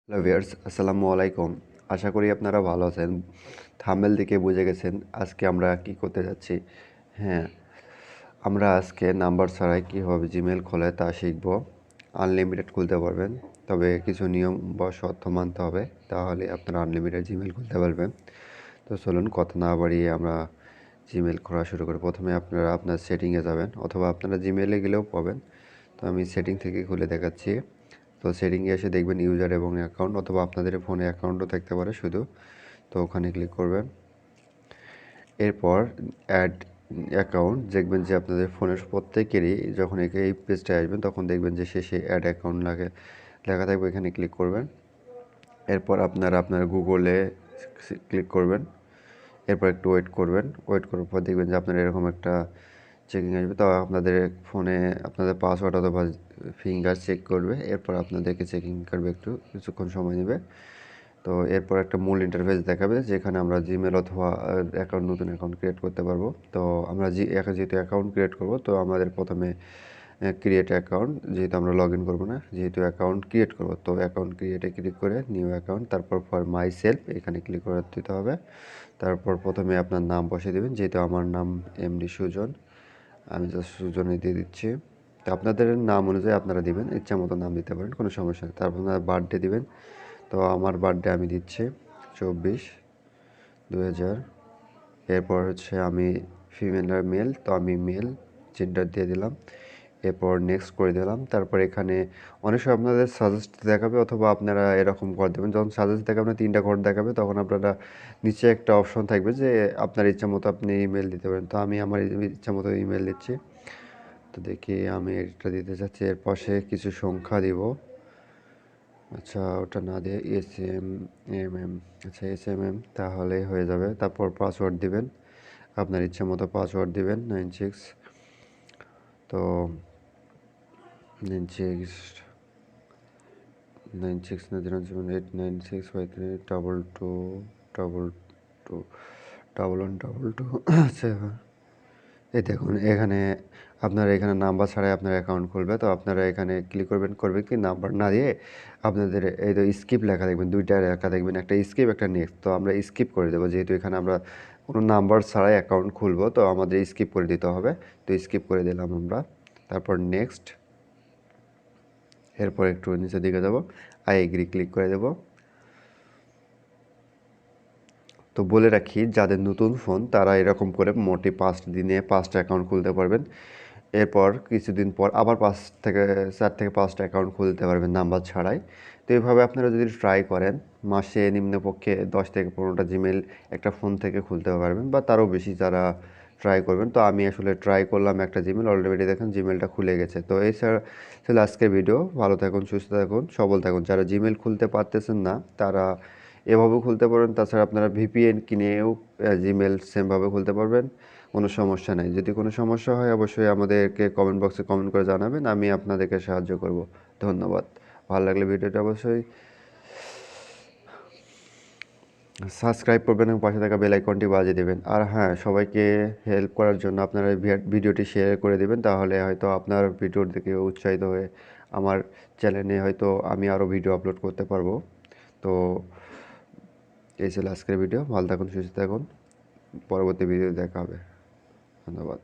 Hello viewers, আসসালামু আলাইকুম। আশা করি আপনারা ভালো আছেন। থাম্বনেল দেখে বুঝে গেছেন আজকে আমরা কি করতে যাচ্ছি। হ্যাঁ, আমরা আজকে নাম্বার ছাড়াই কীভাবে জিমেল খোলে তা শিখব। আনলিমিটেড খুলতে পারবেন, তবে কিছু নিয়ম বা শর্ত মানতে হবে, তাহলে আপনারা আনলিমিটেড জিমেল খুলতে পারবেন। তো চলুন কথা না বাড়িয়ে আমরা জিমেল খোলা শুরু করি। প্রথমে আপনারা আপনার সেটিংয়ে যাবেন, অথবা আপনারা জিমেলে গেলেও পাবেন। তো আমি সেটিং থেকে খুলে দেখাচ্ছি। তো সেটিংয়ে এসে দেখবেন ইউজার এবং অ্যাকাউন্ট, অথবা আপনাদের ফোনে অ্যাকাউন্টও থাকতে পারে শুধু। তো ওখানে ক্লিক করবেন। এরপর অ্যাড অ্যাকাউন্ট দেখবেন যে আপনাদের ফোনের প্রত্যেকেরই যখন এই পেজটায় আসবেন তখন দেখবেন যে শেষে অ্যাড অ্যাকাউন্ট লেখা থাকবে, এখানে ক্লিক করবেন। এরপর আপনারা আপনার গুগলে ক্লিক করবেন। এরপর একটু ওয়েট করবেন। ওয়েট করার পর দেখবেন যে আপনার এরকম একটা চেকিং আসবে। তো আপনাদের ফোনে আপনাদের পাসওয়ার্ড অথবা ফিঙ্গার চেক করবে। এরপর আপনাদেরকে চেকিং করবে, একটু কিছুক্ষণ সময় নেবে। তো এরপর একটা মূল ইন্টারফেস দেখাবে, যেখানে আমরা জিমেল অথবা নতুন অ্যাকাউন্ট ক্রিয়েট করতে পারবো। তো আমরা যেহেতু অ্যাকাউন্ট ক্রিয়েট করব, তো আমাদের প্রথমে ক্রিয়েট অ্যাকাউন্ট, যেহেতু আমরা লগ ইন করবো না, যেহেতু অ্যাকাউন্ট ক্রিয়েট করবো, তো অ্যাকাউন্ট ক্রিয়েটে ক্লিক করে নিউ অ্যাকাউন্ট, তারপর ফর মাই সেলফ এখানে ক্লিক করে দিতে হবে। তারপর প্রথমে আপনার নাম বসিয়ে দেবেন, যেহেতু আমার নাম এমডি সুজন, আমি জাস্ট সুজনই দিয়ে দিচ্ছি। তো আপনাদের নাম অনুযায়ী আপনারা দিবেন, ইচ্ছা মতো নাম দিতে পারেন, কোনো সমস্যা নেই। তারপর আপনার বার্থডে দিবেন। তো আমার বার্থডে আমি দিচ্ছি 24/2000। এরপর হচ্ছে আমি ফিমেল আর মেল, তো আমি মেল জেন্ডার দিয়ে দিলাম। এরপর নেক্সট করে দিলাম। তারপর এখানে অনেক সময় আপনাদের সাজেস্ট দেখাবে, অথবা আপনারা এরকম করে দেবেন। যখন সাজেস্ট দেখাবে না, 3টা ঘর দেখাবে, তখন আপনারা নিচে একটা অপশন থাকবে যে আপনার ইচ্ছা মতো আপনি ইমেল দিতে পারেন। তো আমি আমার ইচ্ছা মতো ইমেল দিচ্ছি। তো দেখি আমি এটা দিতে চাচ্ছি। এর পাশে কিছু সংখ্যা দিব। আচ্ছা, ওটা না দিয়ে SMMM, আচ্ছা SMM তাহলেই হয়ে যাবে। তারপর পাসওয়ার্ড দিবেন, আপনার ইচ্ছা মতো পাসওয়ার্ড দিবেন। 96, তো 96 96 না 078965322221122। আচ্ছা, এই দেখুন এখানে আপনারা এখানে নাম্বার ছাড়াই আপনার অ্যাকাউন্ট খুলবে। তো আপনারা এখানে ক্লিক করবে কি নাম্বার না দিয়ে আপনাদের এই তো স্কিপ লেখা দেখবেন, 2টা লেখা দেখবেন, একটা স্কিপ একটা নেক্সট। তো আমরা স্কিপ করে দেবো, যেহেতু এখানে আমরা কোনো নাম্বার ছাড়াই অ্যাকাউন্ট খুলবো, তো আমাদের স্কিপ করে দিতে হবে। তো স্কিপ করে দিলাম আমরা। তারপর নেক্সট, এরপর একটু নিচের দিকে যাব, আই এগ্রি ক্লিক করে দেব। তো বলে রাখি, যাদের নতুন ফোন তারা এরকম করে মোটে 5 দিনে 5টা অ্যাকাউন্ট খুলতে পারবেন। এরপর কিছুদিন পর আবার 4 থেকে 5টা অ্যাকাউন্ট খুলতে পারবেন নাম্বার ছাড়াই। তো এইভাবে আপনারা যদি ট্রাই করেন, মাসে নিম্নপক্ষে 10 থেকে 15টা জিমেল একটা ফোন থেকে খুলতে পারবেন, বা তারও বেশি যারা ট্রাই করবেন। তো আমি আসলে ট্রাই করলাম একটা জিমেল, অলরেডি দেখেন জিমেলটা খুলে গেছে। তো এই ছিল আজকের ভিডিও। ভালো থাকুন, সুস্থ থাকুন, সবল থাকুন। যারা জিমেল খুলতে পারতেছেন না তারা এভাবেও খুলতে পারবেন। তাছাড়া আপনারা ভিপিএন কিনেও জিমেল সেমভাবে খুলতে পারবেন, কোনো সমস্যা নেই। যদি কোনো সমস্যা হয় অবশ্যই আমাদেরকে কমেন্ট বক্সে কমেন্ট করে জানাবেন, আমি আপনাদেরকে সাহায্য করব। ধন্যবাদ। ভালো লাগলে ভিডিওটা অবশ্যই সাবস্ক্রাইব করবেন এবং পাশে থাকা বেল আইকনটি বাজিয়ে দেবেন। আর হ্যাঁ, সবাইকে হেল্প করার জন্য আপনারা ভিডিওটি শেয়ার করে দেবেন, তাহলে হয়তো আপনার ভিডিওর দিকে উৎসাহিত হয়ে আমার চ্যানেলে হয়তো আমি আরও ভিডিও আপলোড করতে পারবো। তো এই ছিল আজকের ভিডিও। ভালো থাকুন, সুস্থ থাকুন। পরবর্তী ভিডিও দেখা হবে। ধন্যবাদ।